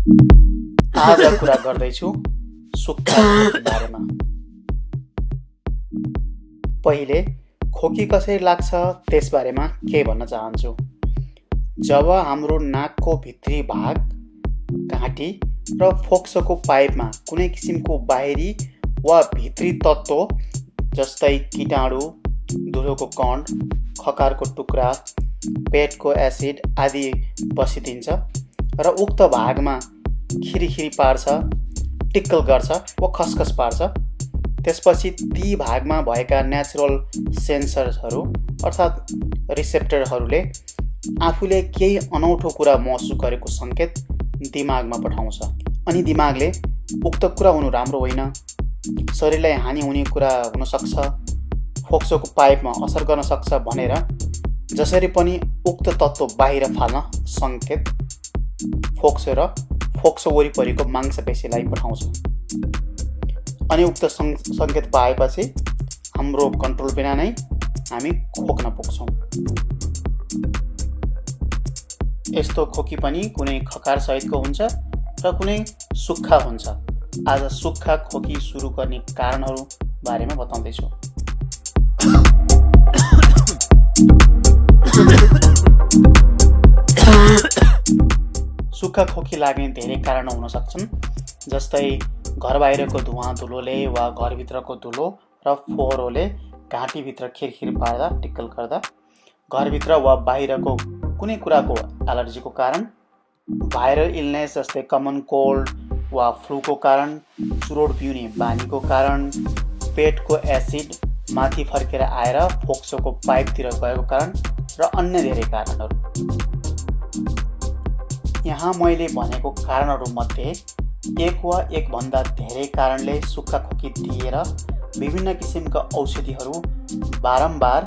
आज कुरा गर्दैछु सुक्खा बारेमा। पहिले खोकी कसरी लाग्छ त्यसबारेमा के भन्न चाहन्छु। जब हाम्रो नाकको भित्री भाग, घाँटी र फोक्सोको पाइपमा कुनै किसिमको बाहिरी वा भित्री तत्त्व जस्तै कीटाणु, धुलोको कण, खकारको टुक्रा, पेटको एसिड आदि बसिदिन्छ र उक्त भागमा खिरिखिरी पार्छ, टिक्कल गर्छ वा खसखस पार्छ। त्यसपछि ती भागमा भएका नेचुरल सेन्सर्सहरू अर्थात् रिसेप्टरहरूले आफूले केही अनौठो कुरा महसुस गरेको सङ्केत दिमागमा पठाउँछ। अनि दिमागले उक्त कुरा हुनु राम्रो होइन, शरीरलाई हानि हुने कुरा हुनसक्छ, फोक्सोको पाइपमा असर गर्न सक्छ भनेर जसरी पनि उक्त तत्त्व बाहिर फाल्न सङ्केत फोक्सो र फोक्सो वरिपरिको मांसपेशीलाई पठाउँछ। अनि उक्त सङ्केत पाएपछि हाम्रो कन्ट्रोल बिना नै हामी खोक्न पुग्छौँ। यस्तो खोकी पनि कुनै खकार सहितको हुन्छ र कुनै सुक्खा हुन्छ। आज सुक्खा खोकी सुरु गर्ने कारणहरू बारेमा बताउँदैछु। सुक्खा खोकी लाग्ने धेरै कारण हुन सक्छन्, जस्तै घर बाहिरको धुवा धुलोले वा घरभित्रको धुलो र फोहोरोले घाँटीभित्र खिरखिर पार्दा, टिक्कल गर्दा, घरभित्र वा बाहिरको कुनै कुराको एलर्जीको कारण, भाइरल इलनेस जस्तै कमन कोल्ड वा फ्लूको कारण, चुरोट पिउने बानीको कारण, पेटको एसिड माथि फर्केर आएर फोक्सोको पाइपतिर गएको कारण र अन्य धेरै कारणहरू। यहाँ मैले भनेको कारणहरूमध्ये एक वा एकभन्दा धेरै कारणले सुक्खा खोकी दिएर विभिन्न किसिमका औषधिहरू बारम्बार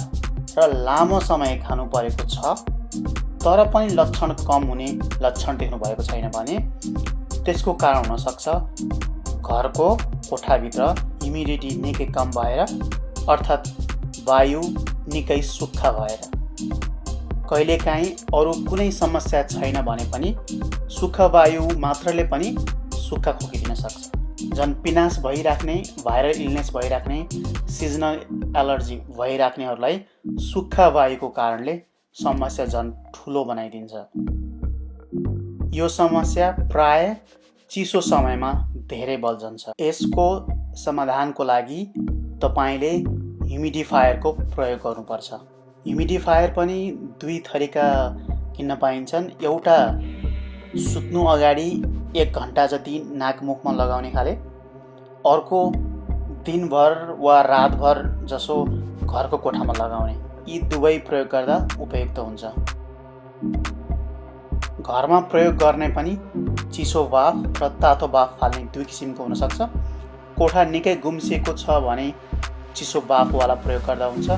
र लामो समय खानु परेको छ, तर पनि लक्षण कम हुने लक्षण देख्नु भएको छैन भने त्यसको कारण हुन सक्छ घरको कोठाभित्र ह्युमिडिटी निकै कम भएर अर्थात् वायु निकै सुक्खा भएर। कहिलेकाहीँ अरू कुनै समस्या छैन भने पनि सुक्खा वायु मात्रले पनि सुक्खा खोकी दिन सक्छ। झन् पिनास भइराख्ने, भाइरल इलनेस भइराख्ने, सिजनल एलर्जी भइराख्नेहरूलाई सुक्खा वायुको कारणले समस्या झन् ठुलो बनाइदिन्छ। यो समस्या प्राय चिसो समयमा धेरै बल्झन्छ। यसको समाधानको लागि तपाईले ह्युमिडिफायरको प्रयोग गर्नुपर्छ। ह्युमिडिफायर पनि दुई थरीका किन्न पाइन्छन्। एउटा सुत्नु अगाडि 1 घन्टा जति नाकमुखमा लगाउने खाले, अर्को दिनभर वा रातभर जसो घरको कोठामा लगाउने। यी दुवै प्रयोग गर्दा उपयुक्त हुन्छ। घरमा प्रयोग गर्ने पनि चिसो वाफ र तातो वाफ फाल्ने दुई किसिमको हुनसक्छ। कोठा निकै गुम्सिएको छ भने चिसो वाफवाला प्रयोग गर्दा हुन्छ,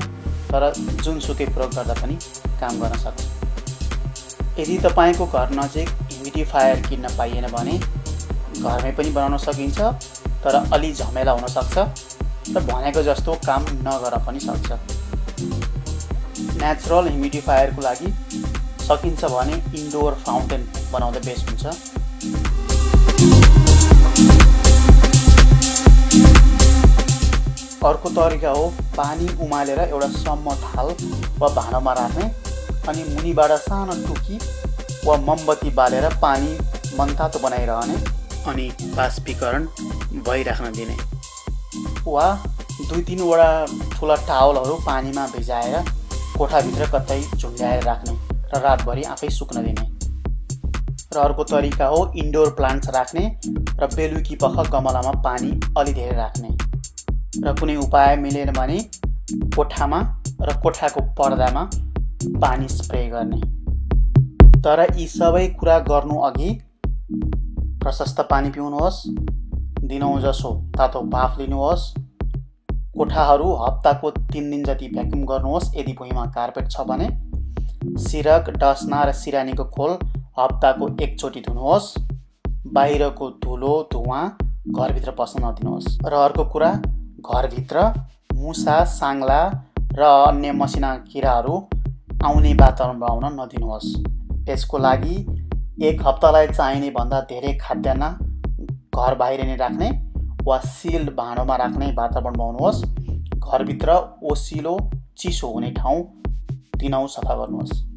तर जुनसुकै प्रयोग गर्दा पनि काम गर्न सक्छ। यदि तपाईँको घर नजिक ह्युमिडिफायर किन्न पाइएन भने घरमै पनि बनाउन सकिन्छ, तर अलि झमेला हुनसक्छ र भनेको जस्तो काम नगर पनि सक्छ। नेचुरल ह्युमिडिफायरको लागि सकिन्छ भने इन्डोर फाउन्टेन बनाउँदा बेस्ट हुन्छ। अर्को तरिका हो पानी उमालेर एउटा सम्म थाल वा भाँडोमा राख्ने अनि मुनिबाट सानो टुकी वा मोमबत्ती बालेर पानी मनतातो बनाइरहने अनि बाष्पीकरण भइराख्न दिने, वा 2-3 वटा ठुला टावलहरू पानीमा भिजाएर कोठाभित्र कतै झुन्ड्याएर राख्ने र रातभरि आफै सुक्न दिने। र अर्को तरिका हो इन्डोर प्लान्ट्स राख्ने र बेलुकी पख गमलामा पानी अलि धेरै राख्ने। र कुनै उपाय मिलेन भने कोठामा र कोठाको पर्दामा पानी स्प्रे गर्ने। तर यी सबै कुरा गर्नु अघि प्रशस्त पानी पिउनुहोस्, दिनौँ जसो तातो बाफ लिनुहोस्, कोठाहरू हप्ताको 3 दिन जति भ्याक्युम गर्नुहोस् यदि भुइँमा कार्पेट छ भने, सिरक, डसना र सिरानीको खोल हप्ताको 1 चोटि धुनुहोस्, बाहिरको धुलो धुवाँ घरभित्र पस्न नदिनुहोस्। र अर्को कुरा, घरभित्र मुसा, साङ्ला र अन्य मसिना किराहरू आउने वातावरण बनाउन नदिनुहोस्। यसको लागि एक हप्तालाई चाहिने भन्दा धेरै खाद्यान्न घर बाहिर नै राख्ने वा सिल्ड भाँडोमा राख्ने वातावरण बनाउनुहोस्। घरभित्र ओसिलो चिसो हुने ठाउँ दिनहुँ सफा गर्नुहोस्।